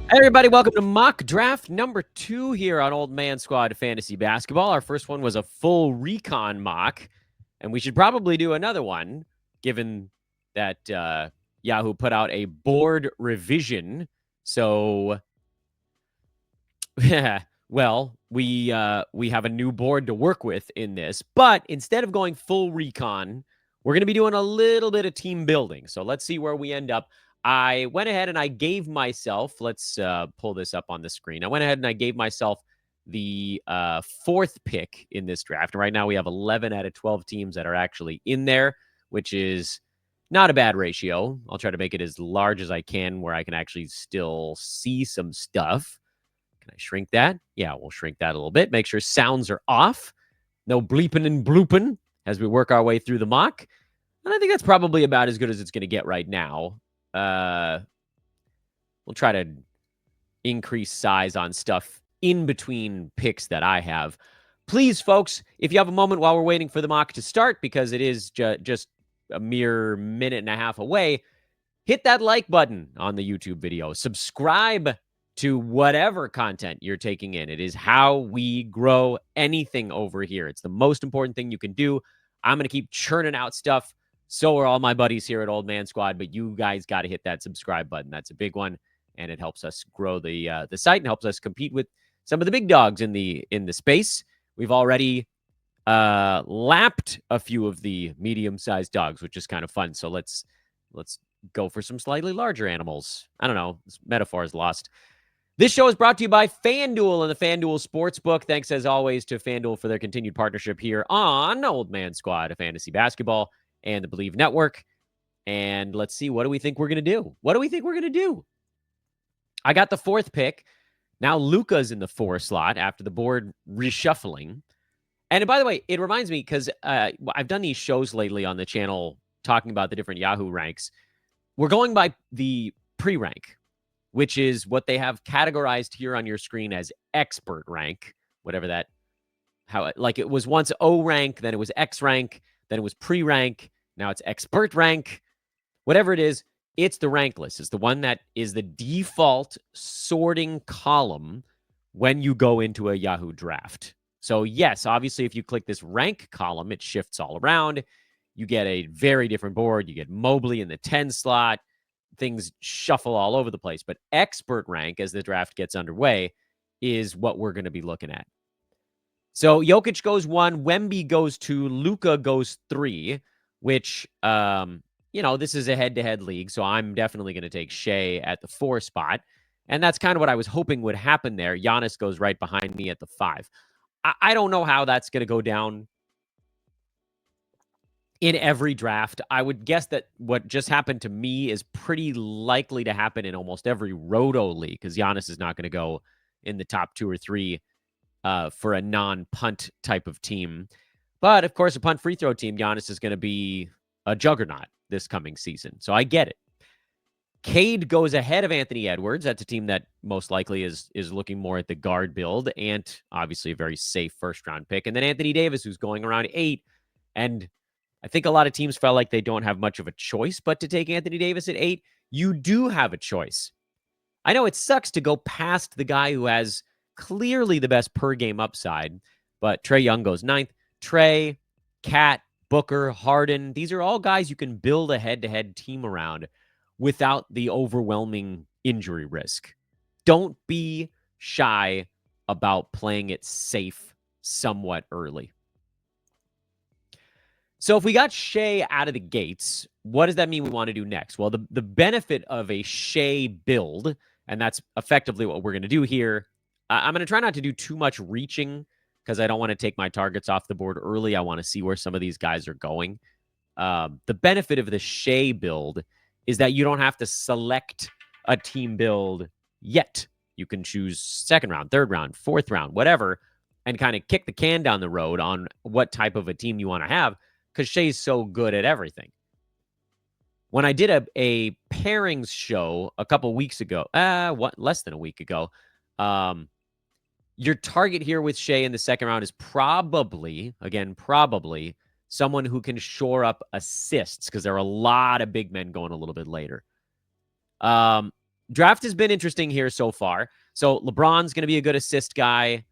Hey everybody, welcome to mock draft number 2 here on Old Man Squad Fantasy Basketball. Our first one was a full recon mock, and we should probably do another one, given that Yahoo put out a board revision. So, well, we have a new board to work with in this, but instead of going full recon, we're going to be doing a little bit of team building. So let's see where we end up. I went ahead and I gave myself, let's pull this up on the screen. I went ahead and I gave myself the 4th pick in this draft. Right now we have 11 out of 12 teams that are actually in there, which is not a bad ratio. I'll try to make it as large as I can where I can actually still see some stuff. Can I shrink that? Yeah, we'll shrink that a little bit. Make sure sounds are off. No bleeping and blooping as we work our way through the mock. And I think that's probably about as good as it's going to get right now. We'll try to increase size on stuff in between picks that I have. Please, folks, if you have a moment while we're waiting for the mock to start, because it is just a mere minute and a half away, hit that like button on the YouTube video. Subscribe to whatever content you're taking in. It is how we grow anything over here. It's the most important thing you can do. I'm going to keep churning out stuff. So are all my buddies here at Old Man Squad, but you guys got to hit that subscribe button. That's a big one, and it helps us grow the site and helps us compete with some of the big dogs in the space. We've already lapped a few of the medium-sized dogs, which is kind of fun. So let's go for some slightly larger animals. I don't know. This metaphor is lost. This show is brought to you by FanDuel and the FanDuel Sportsbook. Thanks, as always, to FanDuel for their continued partnership here on Old Man Squad of Fantasy Basketball and the Believe Network. And let's see, what do we think we're going to do? What do we think we're going to do? I got the 4th pick. Now Luka's in the 4 slot after the board reshuffling. And by the way, it reminds me, because I've done these shows lately on the channel talking about the different Yahoo ranks. We're going by the pre-rank, which is what they have categorized here on your screen as expert rank, whatever that, like it was once O rank, then it was X rank, then it was pre-rank, now it's expert rank, whatever it is, it's the rank list. It's the one that is the default sorting column when you go into a Yahoo draft. So yes, obviously, if you click this rank column, it shifts all around. You get a very different board. You get Mobley in the 10 slot. Things shuffle all over the place. But expert rank, as the draft gets underway, is what we're going to be looking at. So Jokic goes 1, Wemby goes 2, Luka goes 3, which, this is a head-to-head league, so I'm definitely going to take Shai at the 4 spot. And that's kind of what I was hoping would happen there. Giannis goes right behind me at the 5. I don't know how that's going to go down in every draft. I would guess that what just happened to me is pretty likely to happen in almost every roto league, because Giannis is not going to go in the top 2 or 3 for a non-punt type of team. But, of course, a punt free throw team, Giannis is going to be a juggernaut this coming season. So I get it. Cade goes ahead of Anthony Edwards. That's a team that most likely is looking more at the guard build, and obviously a very safe first-round pick. And then Anthony Davis, who's going around 8. And I think a lot of teams felt like they don't have much of a choice but to take Anthony Davis at 8. You do have a choice. I know it sucks to go past the guy who has clearly the best per-game upside, but Trae Young goes 9th. Trae, Cat, Booker, Harden, these are all guys you can build a head-to-head team around without the overwhelming injury risk. Don't be shy about playing it safe somewhat early. So if we got Shai out of the gates, what does that mean we want to do next? Well, the benefit of a Shai build, and that's effectively what we're going to do here, I'm going to try not to do too much reaching because I don't want to take my targets off the board early. I want to see where some of these guys are going. The benefit of the Shai build is that you don't have to select a team build yet. You can choose 2nd round, 3rd round, 4th round, whatever, and kind of kick the can down the road on what type of a team you want to have, because Shai's so good at everything. When I did a pairings show a couple weeks ago, less than a week ago, your target here with Shai in the 2nd round is probably someone who can shore up assists, because there are a lot of big men going a little bit later. Draft has been interesting here so far. So LeBron's going to be a good assist guy,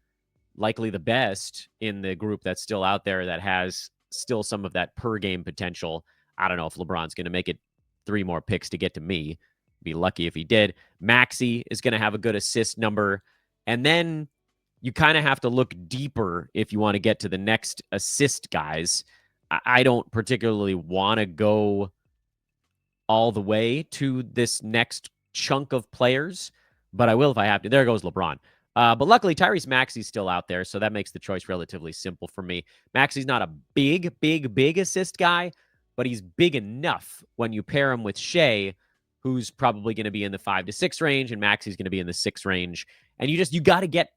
likely the best in the group that's still out there that has still some of that per game potential. I don't know if LeBron's going to make it 3 more picks to get to me. Be lucky if he did. Maxey is going to have a good assist number. And then you kind of have to look deeper if you want to get to the next assist guys. I don't particularly want to go all the way to this next chunk of players, but I will if I have to. There goes LeBron. But luckily, Tyrese Maxey's still out there, so that makes the choice relatively simple for me. Maxey's not a big assist guy, but he's big enough when you pair him with Shai, who's probably going to be in the 5 to 6 range, and Maxey's going to be in the 6 range. And you got to get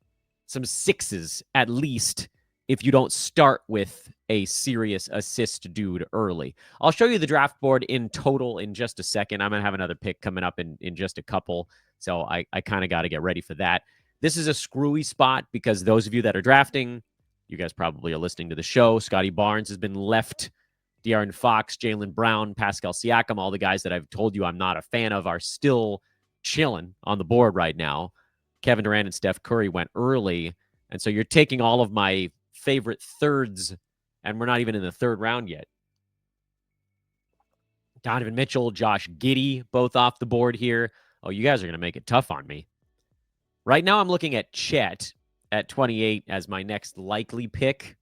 some sixes at least if you don't start with a serious assist dude early. I'll show you the draft board in total in just a second. I'm going to have another pick coming up in just a couple, so I kind of got to get ready for that. This is a screwy spot because those of you that are drafting, you guys probably are listening to the show. Scotty Barnes has been left. De'Aaron Fox, Jaylen Brown, Pascal Siakam, all the guys that I've told you I'm not a fan of are still chilling on the board right now. Kevin Durant and Steph Curry went early, and so you're taking all of my favorite thirds, and we're not even in the third round yet. Donovan Mitchell, Josh Giddey, both off the board here. Oh, you guys are going to make it tough on me. Right now, I'm looking at Chet at 28 as my next likely pick.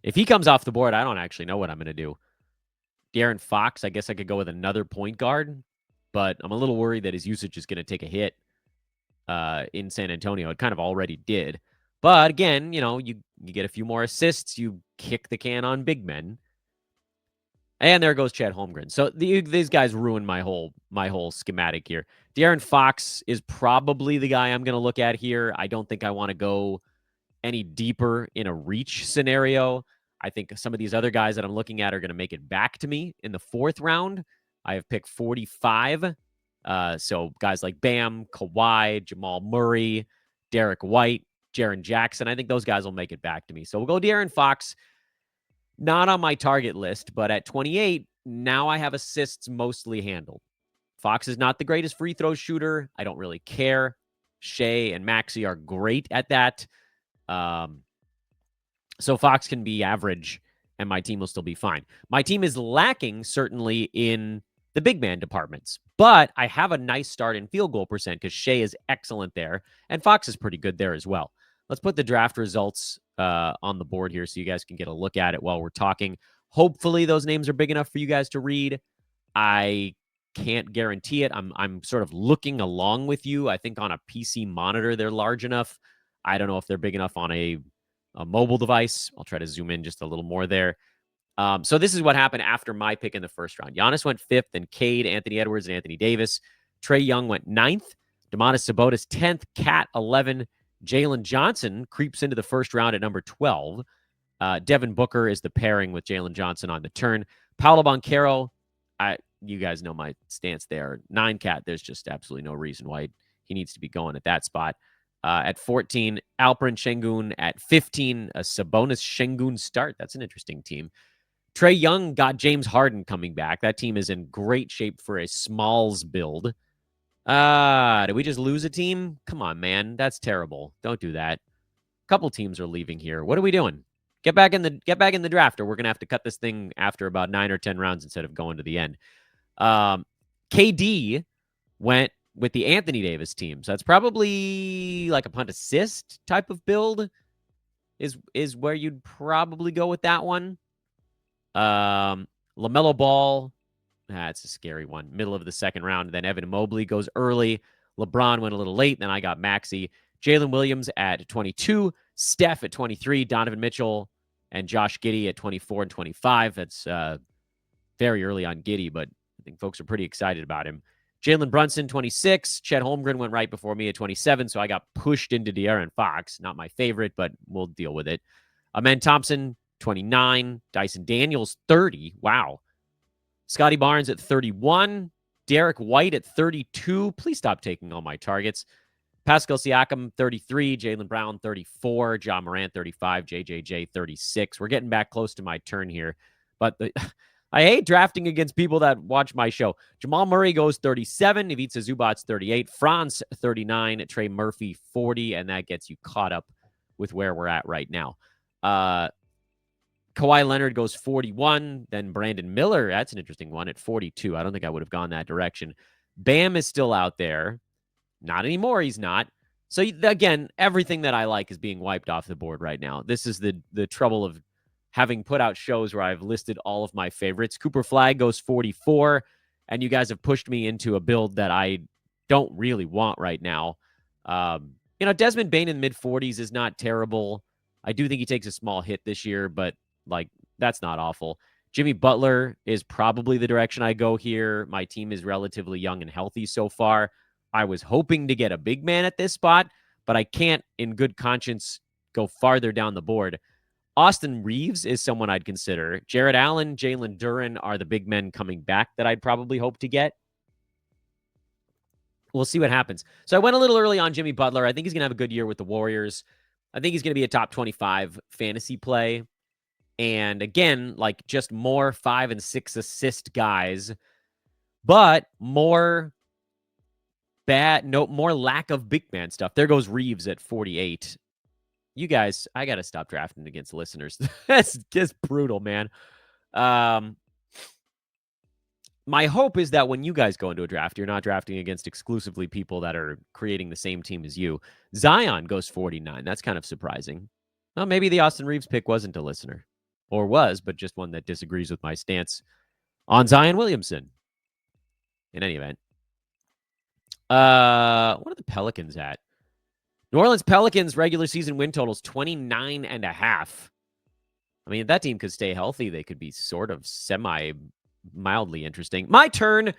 If he comes off the board, I don't actually know what I'm going to do. De'Aaron Fox, I guess I could go with another point guard, but I'm a little worried that his usage is going to take a hit in San Antonio. It kind of already did. But again, you get a few more assists, you kick the can on big men. And there goes Chet Holmgren. So these guys ruined my whole schematic here. De'Aaron Fox is probably the guy I'm going to look at here. I don't think I want to go any deeper in a reach scenario. I think some of these other guys that I'm looking at are going to make it back to me in the 4th round. I have picked 45. So guys like Bam, Kawhi, Jamal Murray, Derek White, Jaren Jackson, I think those guys will make it back to me. So we'll go De'Aaron Fox. Not on my target list, but at 28, now I have assists mostly handled. Fox is not the greatest free throw shooter. I don't really care. Shai and Maxey are great at that. So Fox can be average, and my team will still be fine. My team is lacking, certainly, in the big man departments, but I have a nice start in field goal percent because Shai is excellent there, and Fox is pretty good there as well. Let's put the draft results on the board here so you guys can get a look at it while we're talking. Hopefully those names are big enough for you guys to read. I can't guarantee it. I'm sort of looking along with you. I think on a PC monitor, they're large enough. I don't know if they're big enough on a mobile device. I'll try to zoom in just a little more there. So this is what happened after my pick in the first round. Giannis went 5th, then Cade, Anthony Edwards, and Anthony Davis. Trae Young went 9th. Domantas Sabonis 10th. Cat 11. Jalen Johnson creeps into the first round at number 12. Devin Booker is the pairing with Jalen Johnson on the turn. Paolo Banchero, you guys know my stance there. 9 Cat, there's just absolutely no reason why he needs to be going at that spot. At 14, Alperen Sengun. At 15, a Sabonis Sengun start. That's an interesting team. Trae Young got James Harden coming back. That team is in great shape for a Smalls build. Did we just lose a team? Come on, man. That's terrible. Don't do that. A couple teams are leaving here. What are we doing? Get back in the draft, or we're gonna have to cut this thing after about 9 or 10 rounds instead of going to the end. KD went with the Anthony Davis team, so that's probably like a punt assist type of build. Is where you'd probably go with that one. LaMelo Ball. It's a scary one. Middle of the second round. Then Evan Mobley goes early. LeBron went a little late. Then I got Maxey. Jalen Williams at 22. Steph at 23. Donovan Mitchell and Josh Giddey at 24 and 25. That's very early on Giddey, but I think folks are pretty excited about him. Jalen Brunson, 26. Chet Holmgren went right before me at 27, so I got pushed into De'Aaron Fox. Not my favorite, but we'll deal with it. Amen Thompson, 29. Dyson Daniels, 30. Wow. Scotty Barnes at 31. Derek White at 32. Please stop taking all my targets. Pascal Siakam, 33. Jaylen Brown, 34. John Morant, 35. JJJ, 36. We're getting back close to my turn here. But I hate drafting against people that watch my show. Jamal Murray goes 37. Ivica Zubac's 38. Franz 39. Trey Murphy 40. And that gets you caught up with where we're at right now. Kawhi Leonard goes 41. Then Brandon Miller, that's an interesting one, at 42. I don't think I would have gone that direction. Bam is still out there. Not anymore, he's not. So, again, everything that I like is being wiped off the board right now. This is the trouble of having put out shows where I've listed all of my favorites. Cooper Flagg goes 44, and you guys have pushed me into a build that I don't really want right now. Desmond Bane in the mid-40s is not terrible. I do think he takes a small hit this year, but, that's not awful. Jimmy Butler is probably the direction I go here. My team is relatively young and healthy so far. I was hoping to get a big man at this spot, but I can't, in good conscience, go farther down the board. Austin Reeves is someone I'd consider. Jared Allen, Jalen Duren are the big men coming back that I'd probably hope to get. We'll see what happens. So I went a little early on Jimmy Butler. I think he's going to have a good year with the Warriors. I think he's going to be a top 25 fantasy play. And again, just more 5 and 6 assist guys, but more lack of big man stuff. There goes Reeves at 48. You guys, I got to stop drafting against listeners. That's just brutal, man. My hope is that when you guys go into a draft, you're not drafting against exclusively people that are creating the same team as you. Zion goes 49. That's kind of surprising. Well, maybe the Austin Reeves pick wasn't a listener. Or was, but just one that disagrees with my stance on Zion Williamson. In any event. What are the Pelicans at? New Orleans Pelicans regular season win totals 29.5. I mean, if that team could stay healthy, they could be sort of mildly interesting. My turn.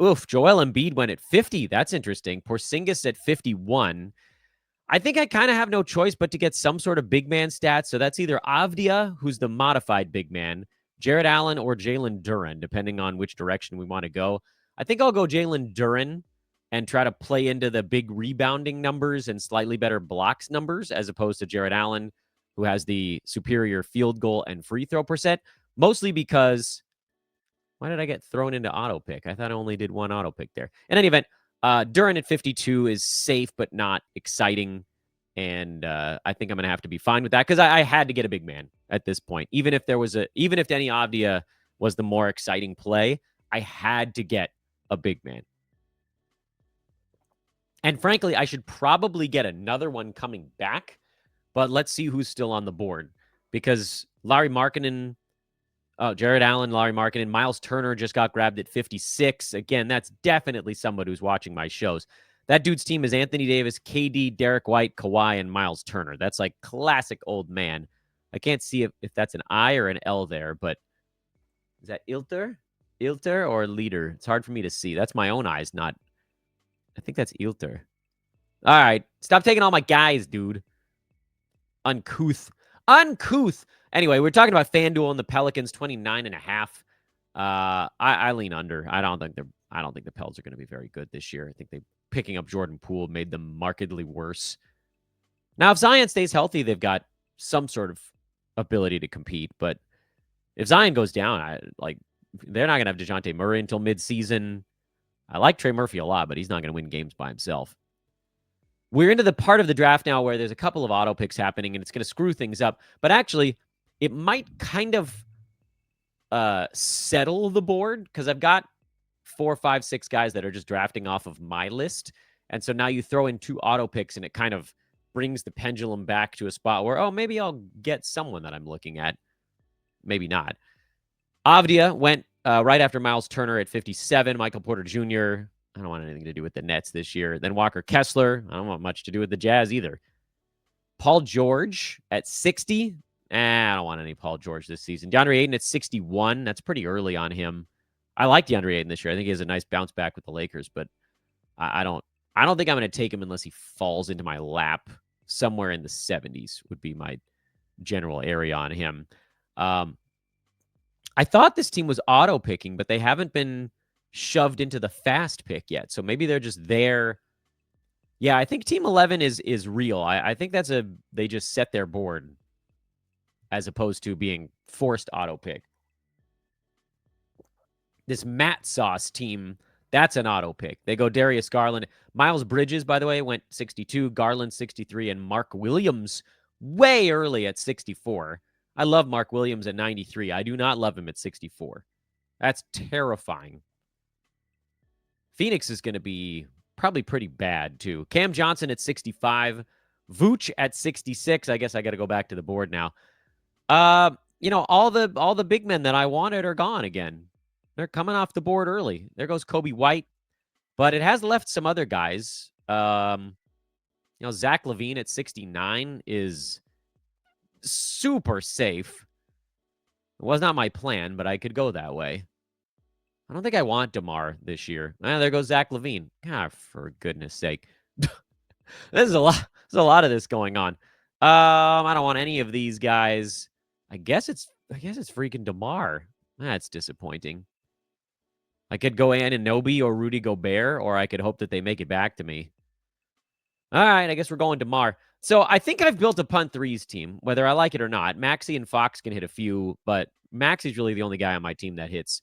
Oof, Joel Embiid went at 50. That's interesting. Porzingis at 51. I think I kind of have no choice but to get some sort of big man stats. So that's either Avdia, who's the modified big man, Jared Allen, or Jalen Duren, depending on which direction we want to go. I think I'll go Jalen Duren and try to play into the big rebounding numbers and slightly better blocks numbers, as opposed to Jared Allen, who has the superior field goal and free throw percent, mostly because why did I get thrown into auto pick? I thought I only did one auto pick there. In any event, Duren at 52 is safe but not exciting, and I think I'm going to have to be fine with that because I had to get a big man at this point. Even if Denny Avdia was the more exciting play, I had to get a big man. And frankly, I should probably get another one coming back, but let's see who's still on the board because Lauri Markkanen, Jared Allen, Lauri Markkanen, Miles Turner just got grabbed at 56. Again, that's definitely somebody who's watching my shows. That dude's team is Anthony Davis, KD, Derek White, Kawhi, and Miles Turner. That's like classic old man. I can't see if that's an I or an L there, but is that Ilter? Ilter or Leader? It's hard for me to see. That's my own eyes, not... I think that's Ilter. All right. Stop taking all my guys, dude. Uncouth. Anyway, we're talking about FanDuel and the Pelicans, 29.5. I lean under. I don't think the Pels are going to be very good this year. I think picking up Jordan Poole made them markedly worse. Now, if Zion stays healthy, they've got some sort of ability to compete. But if Zion goes down, they're not going to have DeJounte Murray until midseason. I like Trey Murphy a lot, but he's not going to win games by himself. We're into the part of the draft now where there's a couple of auto picks happening, and it's going to screw things up. But actually, it might kind of settle the board because I've got 4, 5, 6 guys that are just drafting off of my list. And so now you throw in 2 auto picks, and it kind of brings the pendulum back to a spot where, maybe I'll get someone that I'm looking at. Maybe not. Avdia went right after Miles Turner at 57. Michael Porter Jr., I don't want anything to do with the Nets this year. Then Walker Kessler, I don't want much to do with the Jazz either. Paul George at 60. I don't want any Paul George this season. DeAndre Ayton at 61. That's pretty early on him. I like DeAndre Ayton this year. I think he has a nice bounce back with the Lakers, but I don't think I'm going to take him unless he falls into my lap. Somewhere in the 70s would be my general area on him. I thought this team was auto picking, but they haven't been shoved into the fast pick yet. So maybe they're just there. Yeah, I think Team 11 is real. I think they just set their board as opposed to being forced auto pick. This Matt Sauce team, that's an auto pick. They go Darius Garland. Miles Bridges, by the way, went 62, Garland 63, and Mark Williams way early at 64. I love Mark Williams at 93. I do not love him at 64. That's terrifying. Phoenix is going to be probably pretty bad, too. Cam Johnson at 65. Vooch at 66. I guess I got to go back to the board now. All the big men that I wanted are gone again. They're coming off the board early. There goes Kobe White. But it has left some other guys. Zach LaVine at 69 is super safe. It was not my plan, but I could go that way. I don't think I want DeMar this year. There goes Zach LaVine. God, for goodness sake. There's a lot of this going on. I don't want any of these guys. I guess it's freaking DeMar. That's disappointing. I could go Anunoby or Rudy Gobert, or I could hope that they make it back to me. All right, I guess we're going DeMar. So I think I've built a punt threes team, whether I like it or not. Maxey and Fox can hit a few, but Maxey's really the only guy on my team that hits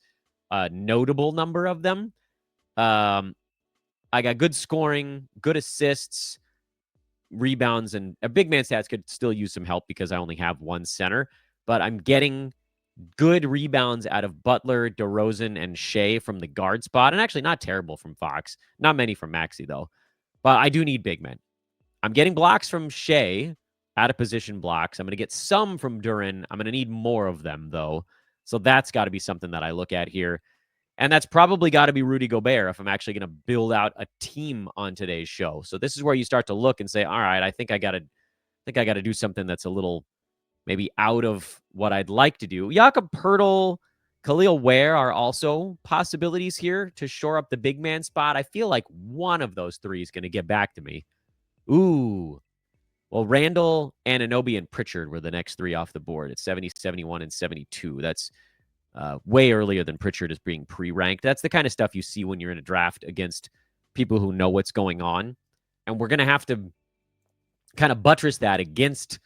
a notable number of them. I got good scoring, good assists, rebounds, and a big man stats could still use some help because I only have one center, but I'm getting good rebounds out of Butler, DeRozan, and Shai from the guard spot, and actually not terrible from Fox. Not many from Maxey, though. But I do need big men. I'm getting blocks from Shai, out of position blocks. I'm going to get some from Duren. I'm going to need more of them, though. So that's got to be something that I look at here. And that's probably got to be Rudy Gobert if I'm actually going to build out a team on today's show. So this is where you start to look and say, all right, I think I got to do something that's a little maybe out of what I'd like to do. Jakob Poeltl, Khalil Ware are also possibilities here to shore up the big man spot. I feel like one of those three is going to get back to me. Ooh. Well, Randall, Anunoby, and Pritchard were the next three off the board at 70, 71, and 72. That's way earlier than Pritchard is being pre-ranked. That's the kind of stuff you see when you're in a draft against people who know what's going on. And we're going to have to kind of buttress that against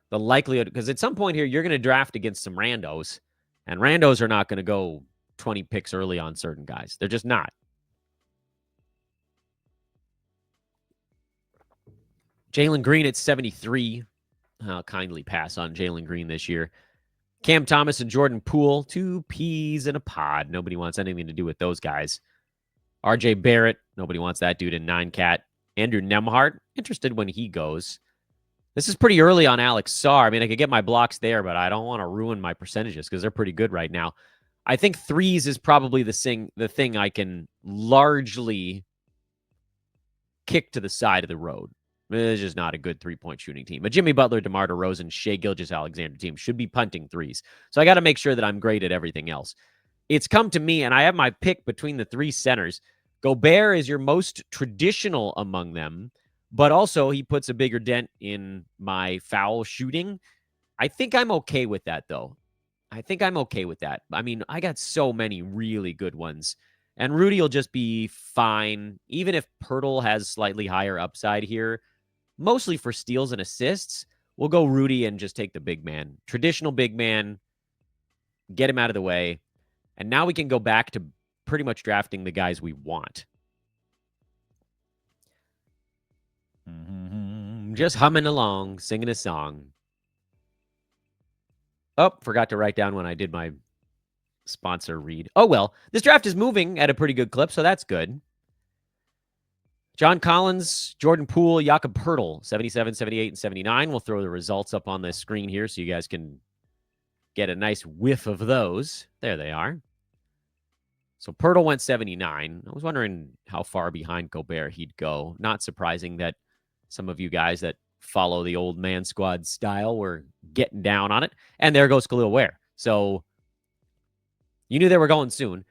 the likelihood, because at some point here, you're going to draft against some randos, and randos are not going to go 20 picks early on certain guys. They're just not. Jalen Green at 73. I'll kindly pass on Jalen Green this year. Cam Thomas and Jordan Poole, 2 peas in a pod. Nobody wants anything to do with those guys. RJ Barrett, nobody wants that dude in 9-cat. Andrew Nembhard, interested when he goes. This is pretty early on Alex Sarr. I mean, I could get my blocks there, but I don't want to ruin my percentages because they're pretty good right now. I think threes is probably the thing I can largely kick to the side of the road. It's just not a good three-point shooting team. A Jimmy Butler, DeMar DeRozan, Shai Gilgeous-Alexander team should be punting threes. So I got to make sure that I'm great at everything else. It's come to me, and I have my pick between the three centers. Gobert is your most traditional among them, but also he puts a bigger dent in my foul shooting. I think I'm okay with that, though. I think I'm okay with that. I mean, I got so many really good ones. And Rudy will just be fine, even if Poeltl has slightly higher upside here. Mostly for steals and assists, we'll go Rudy and just take the big man. Traditional big man, get him out of the way. And now we can go back to pretty much drafting the guys we want. Just humming along, singing a song. Oh, forgot to write down when I did my sponsor read. Oh, well, this draft is moving at a pretty good clip, so that's good. John Collins, Jordan Poole, Jakob Poeltl, 77, 78, and 79. We'll throw the results up on the screen here so you guys can get a nice whiff of those. There they are. So Poeltl went 79. I was wondering how far behind Gobert he'd go. Not surprising that some of you guys that follow the old man squad style were getting down on it. And there goes Khalil Ware. So you knew they were going soon.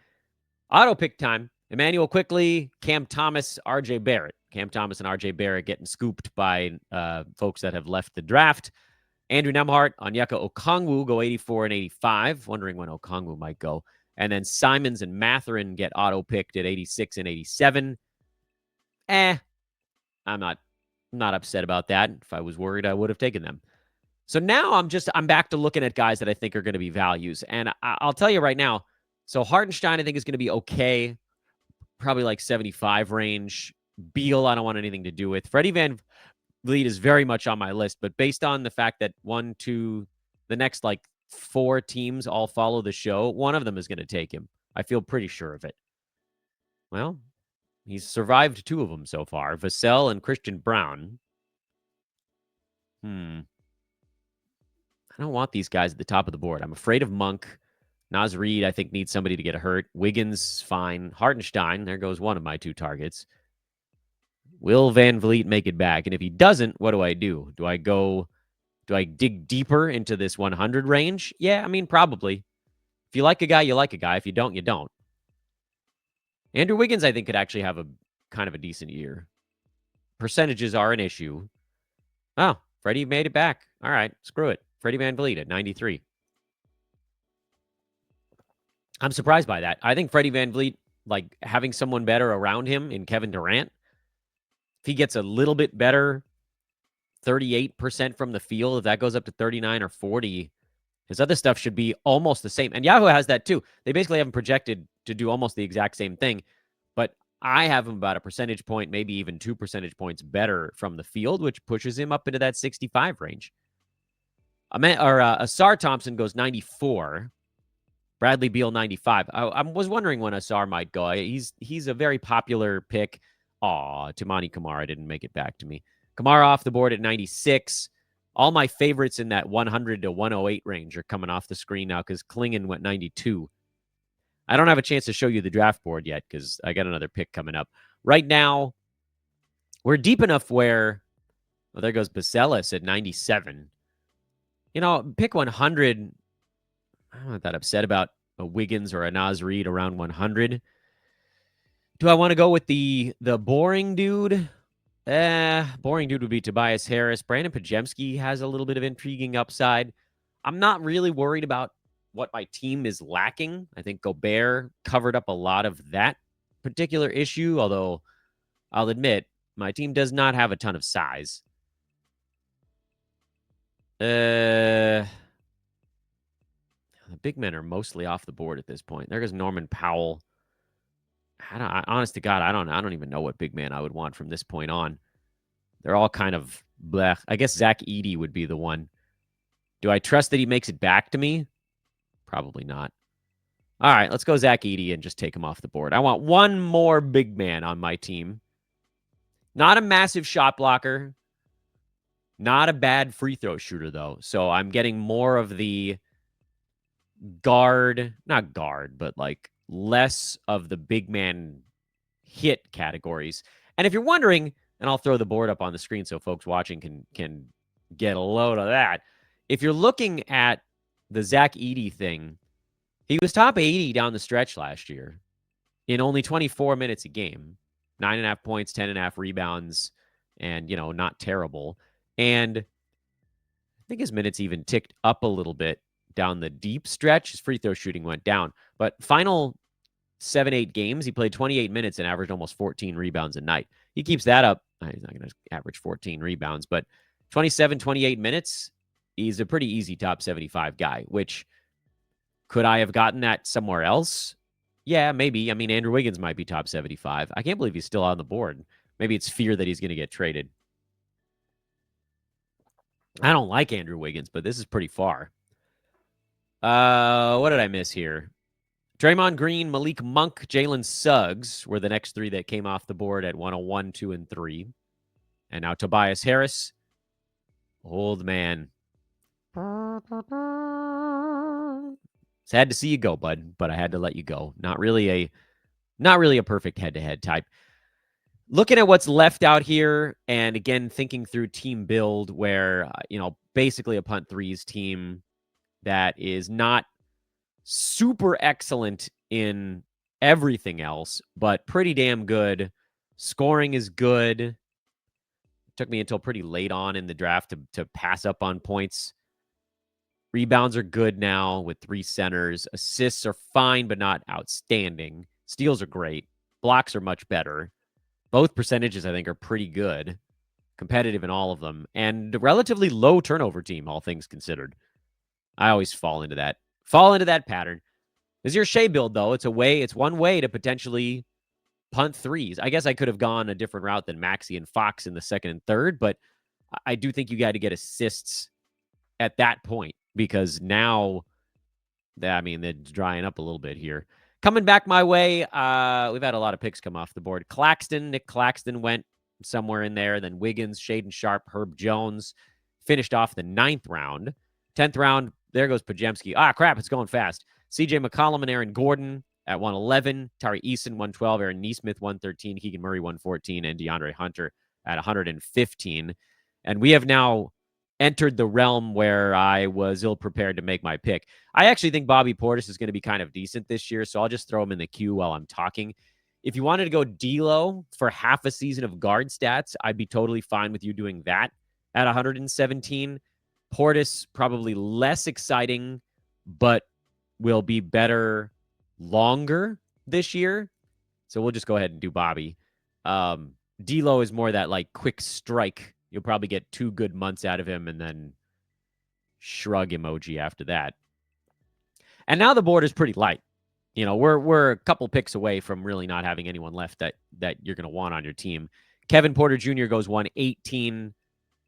Auto pick time. Emmanuel Quickly, Cam Thomas, RJ Barrett. Cam Thomas and RJ Barrett getting scooped by folks that have left the draft. Andrew Nembhard, Onyeka Okongwu go 84 and 85. Wondering when Okongwu might go. And then Simons and Mathurin get auto-picked at 86 and 87. I'm not upset about that. If I was worried, I would have taken them. So now I'm back to looking at guys that I think are going to be values. And I'll tell you right now, So Hartenstein, I think, is going to be okay. Probably like 75 range. Beal, I don't want anything to do with. Freddie Van Vliet is very much on my list, but based on the fact that the next like 4 teams all follow the show, one of them is going to take him. I feel pretty sure of it. Well, he's survived 2 of them so far, Vassell and Christian Brown. I don't want these guys at the top of the board. I'm afraid of Monk. Naz Reid, I think, needs somebody to get hurt. Wiggins, fine. Hartenstein, there goes one of my 2 targets. Will Van Vliet make it back? And if he doesn't, what do I do? Do I dig deeper into this 100 range? Yeah, I mean, probably. If you like a guy, you like a guy. If you don't, you don't. Andrew Wiggins, I think, could actually have a kind of a decent year. Percentages are an issue. Oh, Freddie made it back. All right, screw it. Freddie Van Vliet at 93. I'm surprised by that. I think Freddie Van Vliet, like having someone better around him in Kevin Durant, if he gets a little bit better, 38% from the field, if that goes up to 39 or 40, his other stuff should be almost the same. And Yahoo has that too. They basically have him projected to do almost the exact same thing. But I have him about a percentage point, maybe even 2 percentage points better from the field, which pushes him up into that 65 range. Asar Thompson goes 94. Bradley Beal 95. I was wondering when Asar might go. He's a very popular pick. Aw, Tamani Kamara didn't make it back to me. Kamara off the board at 96. All my favorites in that 100 to 108 range are coming off the screen now because Klingon went 92. I don't have a chance to show you the draft board yet because I got another pick coming up. Right now, we're deep enough where, well, there goes Bacelis at 97. You know, pick 100. I'm not that upset about a Wiggins or a Naz Reid around 100. Do I want to go with the boring dude? Boring dude would be Tobias Harris. Brandon Pajemski has a little bit of intriguing upside. I'm not really worried about what my team is lacking. I think Gobert covered up a lot of that particular issue, although I'll admit my team does not have a ton of size. The big men are mostly off the board at this point. There goes Norman Powell. Honest to God, I don't even know what big man I would want from this point on. They're all kind of blech. I guess Zach Edey would be the one. Do I trust that he makes it back to me? Probably not. All right, let's go Zach Edey and just take him off the board. I want one more big man on my team. Not a massive shot blocker. Not a bad free throw shooter, though. So I'm getting more of the not guard, but like less of the big man hit categories. And if you're wondering, and I'll throw the board up on the screen so folks watching can get a load of that. If you're looking at the Zach Edey thing, he was top 80 down the stretch last year in only 24 minutes a game. 9.5 points, 10.5 rebounds, and, not terrible. And I think his minutes even ticked up a little bit down the deep stretch. His free throw shooting went down. But final 7-8 games, he played 28 minutes and averaged almost 14 rebounds a night. He keeps that up. He's not going to average 14 rebounds, but 27, 28 minutes, he's a pretty easy top 75 guy, which could I have gotten that somewhere else? Yeah, maybe. I mean, Andrew Wiggins might be top 75. I can't believe he's still on the board. Maybe it's fear that he's going to get traded. I don't like Andrew Wiggins, but this is pretty far. What did I miss here? Draymond Green, Malik Monk, Jalen Suggs were the next 3 that came off the board at 101, 2, and 3. And now Tobias Harris. Old man. Sad to see you go, bud, but I had to let you go. Not really a perfect head-to-head type. Looking at what's left out here, and again, thinking through team build where, basically a punt threes team that is not super excellent in everything else, but pretty damn good. Scoring is good. It took me until pretty late on in the draft to pass up on points. Rebounds are good now with 3 centers. Assists are fine, but not outstanding. Steals are great. Blocks are much better. Both percentages, I think, are pretty good. Competitive in all of them. And a relatively low turnover team, all things considered. I always fall into that pattern. This is your Shai build, though. It's one way to potentially punt threes. I guess I could have gone a different route than Maxey and Fox in the second and third, but I do think you got to get assists at that point because now, they're drying up a little bit here. Coming back my way, we've had a lot of picks come off the board. Nick Claxton went somewhere in there. Then Wiggins, Shaden Sharp, Herb Jones finished off the 9th round. 10th round, there goes Pajemski. Ah, crap, it's going fast. CJ McCollum and Aaron Gordon at 111. Tari Eason, 112. Aaron Neesmith, 113. Keegan Murray, 114. And DeAndre Hunter at 115. And we have now entered the realm where I was ill-prepared to make my pick. I actually think Bobby Portis is going to be kind of decent this year, so I'll just throw him in the queue while I'm talking. If you wanted to go D'Lo for half a season of guard stats, I'd be totally fine with you doing that at 117. Portis, probably less exciting, but will be better longer this year. So we'll just go ahead and do Bobby. D'Lo is more that like quick strike. You'll probably get 2 good months out of him and then shrug emoji after that. And now the board is pretty light. We're a couple picks away from really not having anyone left that you're going to want on your team. Kevin Porter Jr. goes 118.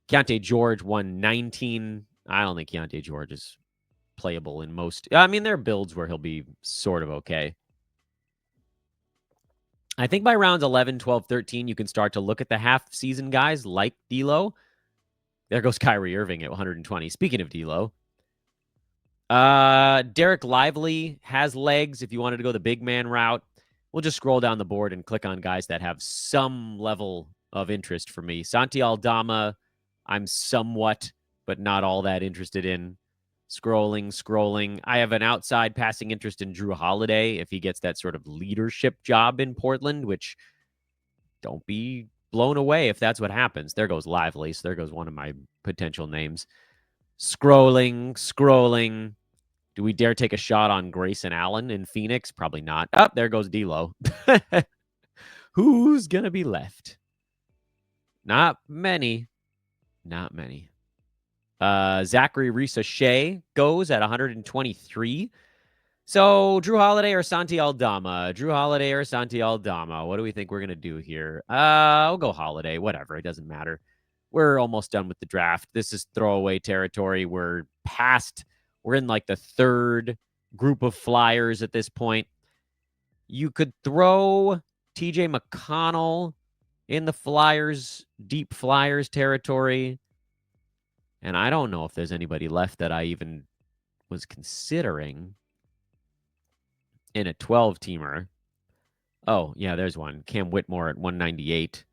Keontae George 119. I don't think Keontae George is playable in most. There are builds where he'll be sort of okay. I think by rounds 11, 12, 13, you can start to look at the half-season guys like D'Lo. There goes Kyrie Irving at 120. Speaking of D'Lo, Derek Lively has legs if you wanted to go the big man route. We'll just scroll down the board and click on guys that have some level of interest for me. Santi Aldama, I'm somewhat, but not all that interested in. Scrolling. I have an outside passing interest in Drew Holiday if he gets that sort of leadership job in Portland, which don't be blown away if that's what happens. There goes Lively. So there goes one of my potential names. Scrolling. Do we dare take a shot on Grayson Allen in Phoenix? Probably not. Oh, there goes D'Lo. Who's going to be left? Not many. Zachary Risa-Shea goes at 123. So Drew Holiday or Santi Aldama? What do we think we're going to do here? I'll go Holiday. Whatever. It doesn't matter. We're almost done with the draft. This is throwaway territory. We're in like the 3rd group of flyers at this point. You could throw TJ McConnell in the Flyers, deep Flyers territory. And I don't know if there's anybody left that I even was considering in a 12-teamer. Oh, yeah, there's one. Cam Whitmore at 198.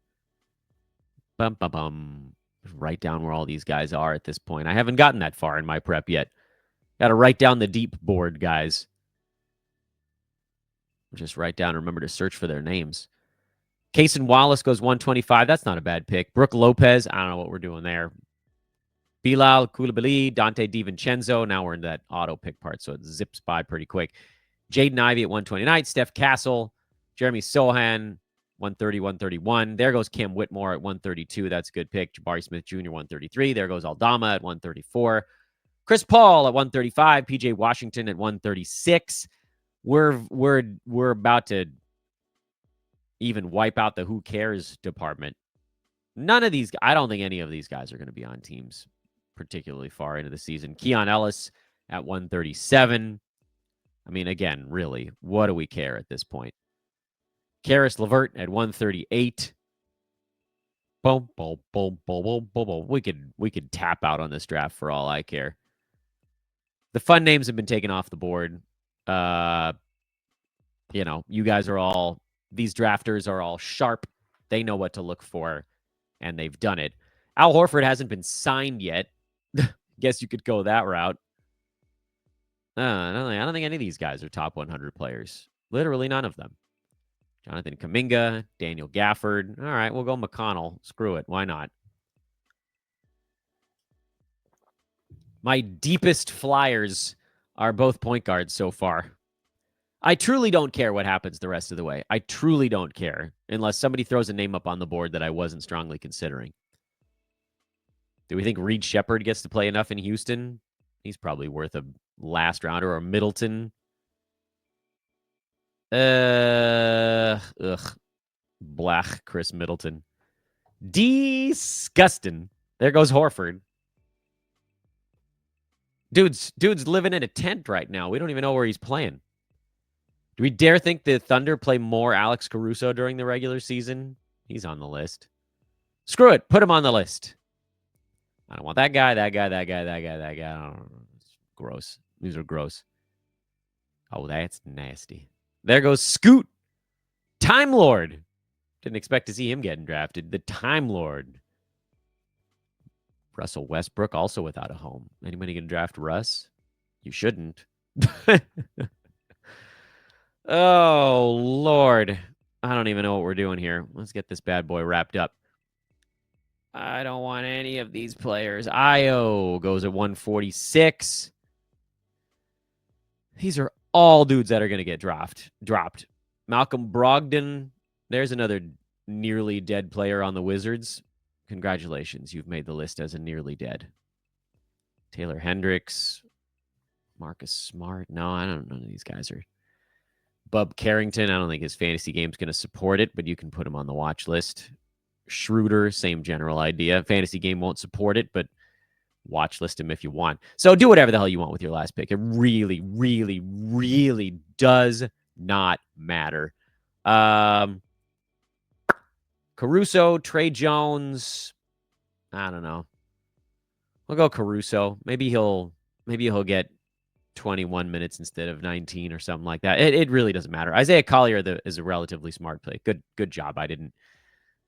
Write down where all these guys are at this point. I haven't gotten that far in my prep yet. Got to write down the deep board, guys. Just write down and remember to search for their names. Cason Wallace goes 125. That's not a bad pick. Brooke Lopez. I don't know what we're doing there. Bilal Koulibaly, Dante DiVincenzo. Now we're in that auto pick part, so it zips by pretty quick. Jaden Ivey at 129. Steph Castle. Jeremy Sohan, 130, 131. There goes Cam Whitmore at 132. That's a good pick. Jabari Smith Jr., 133. There goes Aldama at 134. Chris Paul at 135. PJ Washington at 136. We're about to even wipe out the who cares department. None of these, I don't think any of these guys are going to be on teams particularly far into the season. Keon Ellis at 137. Again, really, what do we care at this point? Karis LeVert at 138. Boom. We could tap out on this draft for all I care. The fun names have been taken off the board. You guys are all, these drafters are all sharp. They know what to look for, and they've done it. Al Horford hasn't been signed yet. Guess you could go that route. I don't think any of these guys are top 100 players. Literally none of them. Jonathan Kuminga, Daniel Gafford. All right, we'll go McConnell. Screw it. Why not? My deepest flyers are both point guards so far. I truly don't care what happens the rest of the way. I truly don't care unless somebody throws a name up on the board that I wasn't strongly considering. Do we think Reed Shepherd gets to play enough in Houston? He's probably worth a last rounder, or Middleton. Blach, Chris Middleton. Disgusting. There goes Horford. Dude's living in a tent right now. We don't even know where he's playing. Do we dare think the Thunder play more Alex Caruso during the regular season? He's on the list. Screw it. Put him on the list. I don't want that guy, that guy, that guy, that guy, that guy. I don't know. It's gross. These are gross. Oh, that's nasty. There goes Scoot. Time Lord. Didn't expect to see him getting drafted. The Time Lord. Russell Westbrook also without a home. Anybody gonna draft Russ? You shouldn't. Oh, Lord. I don't even know what we're doing here. Let's get this bad boy wrapped up. I don't want any of these players. Io goes at 146. These are all dudes that are going to get dropped. Malcolm Brogdon. There's another nearly dead player on the Wizards. Congratulations. You've made the list as a nearly dead. Taylor Hendricks. Marcus Smart. No, I don't know. None of these guys are. Bub Carrington. I don't think his fantasy game's going to support it, but you can put him on the watch list. Schroeder, same general idea. Fantasy game won't support it, but watch list him if you want. So do whatever the hell you want with your last pick. It really, really, really does not matter. Caruso, Trey Jones. I don't know. We'll go Caruso. Maybe he'll get 21 minutes instead of 19 or something like that. It really doesn't matter. Isaiah Collier is a relatively smart play. Good job.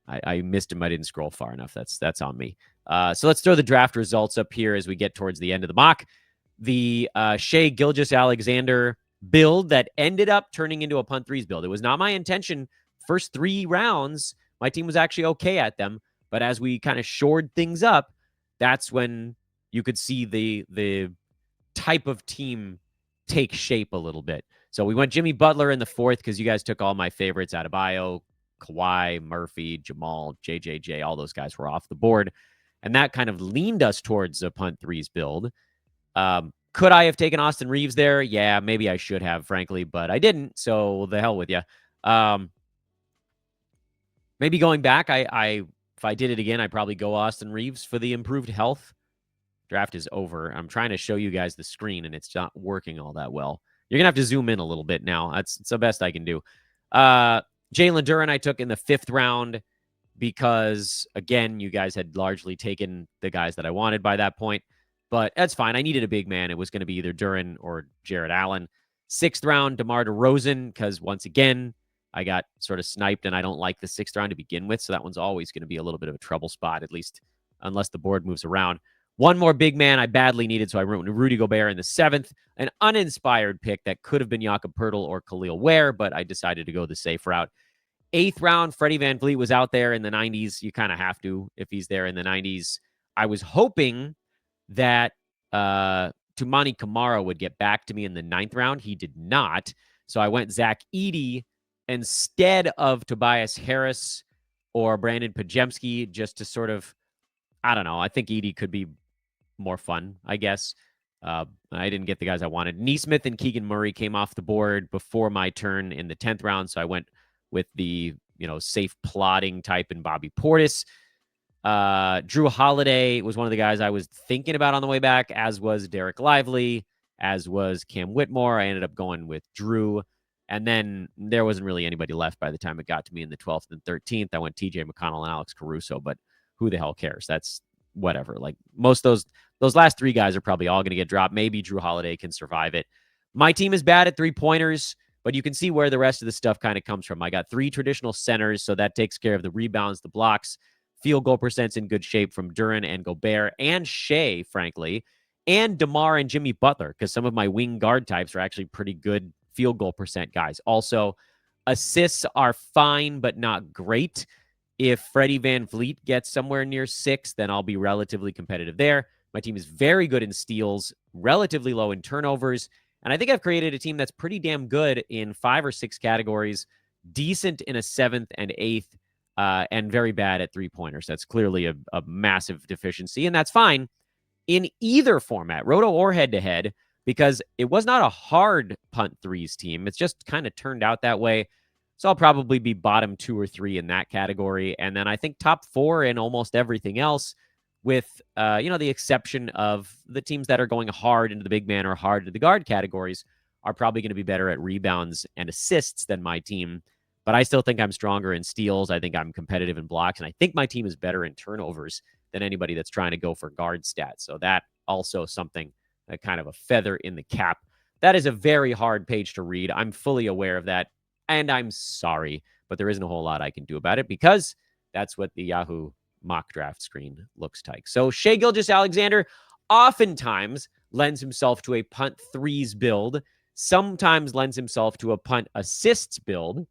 I missed him. I didn't scroll far enough. That's on me. So let's throw the draft results up here as we get towards the end of the mock. The Shai Gilgeous-Alexander build that ended up turning into a punt threes build. It was not my intention. First 3 rounds, my team was actually okay at them. But as we kind of shored things up, that's when you could see the type of team take shape a little bit. So we went Jimmy Butler in the 4th because you guys took all my favorites out of Adebayo, Kawhi, Murphy, Jamal, JJJ, all those guys were off the board. And that kind of leaned us towards a punt threes build. Could I have taken Austin Reeves there? Yeah, maybe I should have, frankly, but I didn't. So the hell with you. Maybe going back, if I did it again, I'd probably go Austin Reeves for the improved health. Draft is over. I'm trying to show you guys the screen, and it's not working all that well. You're going to have to zoom in a little bit now. It's the best I can do. Jalen Duren I took in the 5th round because, again, you guys had largely taken the guys that I wanted by that point. But that's fine. I needed a big man. It was going to be either Duren or Jared Allen. 6th round, DeMar DeRozan, because once again, I got sort of sniped, and I don't like the 6th round to begin with. So that one's always going to be a little bit of a trouble spot, at least unless the board moves around. One more big man I badly needed, so I went Rudy Gobert in the 7th. An uninspired pick that could have been Jakob Poeltl or Khalil Ware, but I decided to go the safe route. 8th round, Freddie VanVleet was out there in the 90s. You kind of have to if he's there in the 90s. I was hoping that Toumani Camara would get back to me in the 9th round. He did not. So I went Zach Edey instead of Tobias Harris or Brandon Pajemski, just to sort of, I don't know. I think Edey could be more fun, I guess. I didn't get the guys I wanted. Neesmith and Keegan Murray came off the board before my turn in the 10th round. So I went with the, safe plotting type in Bobby Portis. Drew Holiday was one of the guys I was thinking about on the way back, as was Derek Lively, as was Cam Whitmore. I ended up going with Drew. And then there wasn't really anybody left by the time it got to me in the 12th and 13th. I went TJ McConnell and Alex Caruso, but who the hell cares? That's whatever. Like most of those last 3 guys are probably all going to get dropped. Maybe Drew Holiday can survive it. My team is bad at 3-pointers, but you can see where the rest of the stuff kind of comes from. I got 3 traditional centers, so that takes care of the rebounds, the blocks. Field goal percent's in good shape from Duren and Gobert and Shea, frankly, and DeMar and Jimmy Butler, because some of my wing guard types are actually pretty good field goal percent guys. Also, assists are fine, but not great. If Freddie VanVleet gets somewhere near 6, then I'll be relatively competitive there. My team is very good in steals, relatively low in turnovers, and I think I've created a team that's pretty damn good in 5 or 6 categories, decent in a 7th and 8th, and very bad at 3-pointers. That's clearly a massive deficiency, and that's fine in either format, roto or head-to-head. because it was not a hard punt threes team. It's just kind of turned out that way. So I'll probably be bottom 2 or 3 in that category. And then I think top 4 in almost everything else, with, the exception of the teams that are going hard into the big man or hard into the guard categories are probably going to be better at rebounds and assists than my team. But I still think I'm stronger in steals. I think I'm competitive in blocks. And I think my team is better in turnovers than anybody that's trying to go for guard stats. So that also something, kind of a feather in the cap. That is a very hard page to read. I'm fully aware of that. And I'm sorry, but there isn't a whole lot I can do about it because that's what the Yahoo mock draft screen looks like. So Shai Gilgeous-Alexander oftentimes lends himself to a punt threes build, sometimes lends himself to a punt assists build.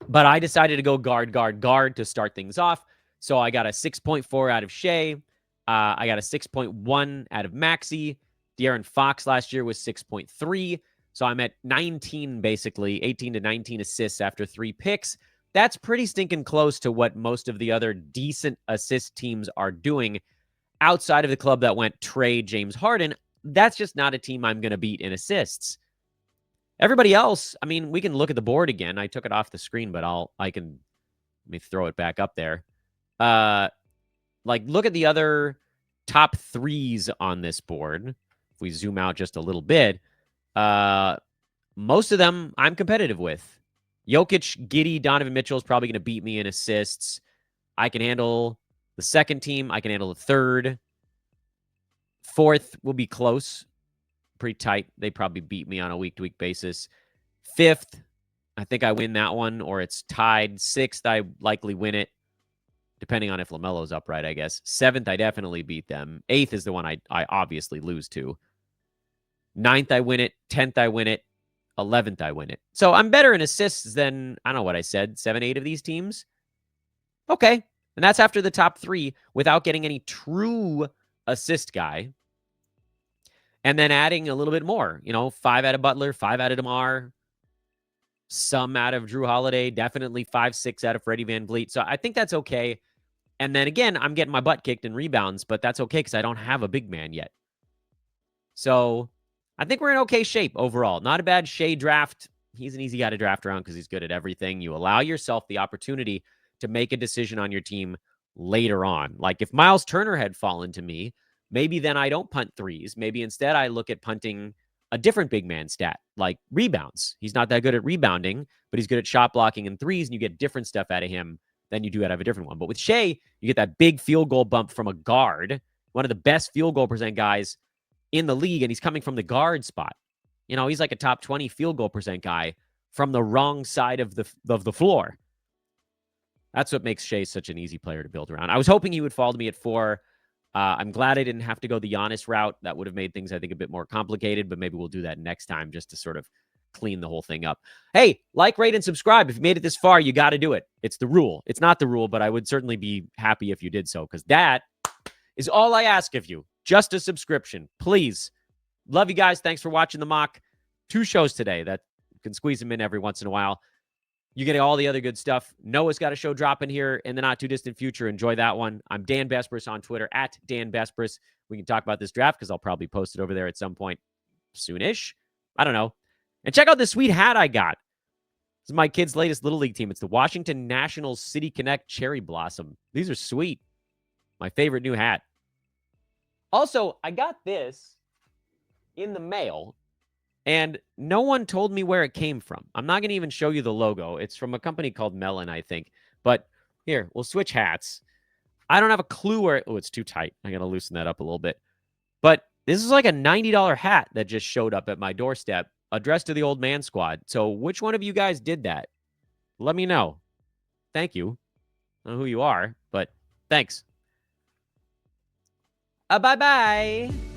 But I decided to go guard to start things off. So I got a 6.4 out of Shai. I got a 6.1 out of Maxey. De'Aaron Fox last year was 6.3. So I'm at 19, basically, 18 to 19 assists after 3 picks. That's pretty stinking close to what most of the other decent assist teams are doing outside of the club that went Trey James Harden. That's just not a team I'm going to beat in assists. Everybody else, I mean, we can look at the board again. I took it off the screen, but let me throw it back up there. Look at the other top threes on this board. If we zoom out just a little bit, most of them I'm competitive with. Jokic, Giddey, Donovan Mitchell is probably going to beat me in assists. I can handle the second team. I can handle the third. Fourth will be close. Pretty tight. They probably beat me on a week-to-week basis. Fifth, I think I win that one, or it's tied. Sixth, I likely win it, depending on if LaMelo's upright, I guess. Seventh, I definitely beat them. Eighth is the one I obviously lose to. Ninth, I win it. 10th, I win it. 11th, I win it. So I'm better in assists than, I don't know what I said, 7, 8 of these teams. Okay. And that's after the top 3 without getting any true assist guy. And then adding a little bit more, 5 out of Butler, 5 out of DeMar, some out of Drew Holiday, definitely 5, 6 out of Freddie VanVleet. So I think that's okay. And then again, I'm getting my butt kicked in rebounds, but that's okay because I don't have a big man yet. So I think we're in okay shape overall. Not a bad Shai draft. He's an easy guy to draft around because he's good at everything. You allow yourself the opportunity to make a decision on your team later on. Like if Miles Turner had fallen to me, maybe then I don't punt threes. Maybe instead I look at punting a different big man stat, like rebounds. He's not that good at rebounding, but he's good at shot blocking and threes, and you get different stuff out of him than you do out of a different one. But with Shai, you get that big field goal bump from a guard, one of the best field goal percent guys in the league, and he's coming from the guard spot. He's like a top 20 field goal percent guy from the wrong side of the floor. That's what makes Shai such an easy player to build around. I was hoping he would fall to me at 4. I'm glad I didn't have to go the Giannis route. That would have made things, I think, a bit more complicated, but maybe we'll do that next time just to sort of clean the whole thing up. Hey, like, rate, and subscribe. If you made it this far, you got to do it. It's the rule. It's not the rule, but I would certainly be happy if you did so, because that is all I ask of you. Just a subscription, please. Love you guys. Thanks for watching the mock. 2 shows today. That can squeeze them in every once in a while. You get all the other good stuff. Noah's got a show dropping here in the not-too-distant future. Enjoy that one. I'm Dan Besbris on Twitter, at Dan Besbris. We can talk about this draft because I'll probably post it over there at some point soonish. I don't know. And check out this sweet hat I got. This is my kid's latest Little League team. It's the Washington Nationals City Connect Cherry Blossom. These are sweet. My favorite new hat. Also, I got this in the mail, and no one told me where it came from. I'm not going to even show you the logo. It's from a company called Melon, I think. But here, we'll switch hats. I don't have a clue where... Oh, it's too tight. I got to loosen that up a little bit. But this is like a $90 hat that just showed up at my doorstep, addressed to the Old Man Squad. So which one of you guys did that? Let me know. Thank you. I don't know who you are, but thanks. Bye-bye.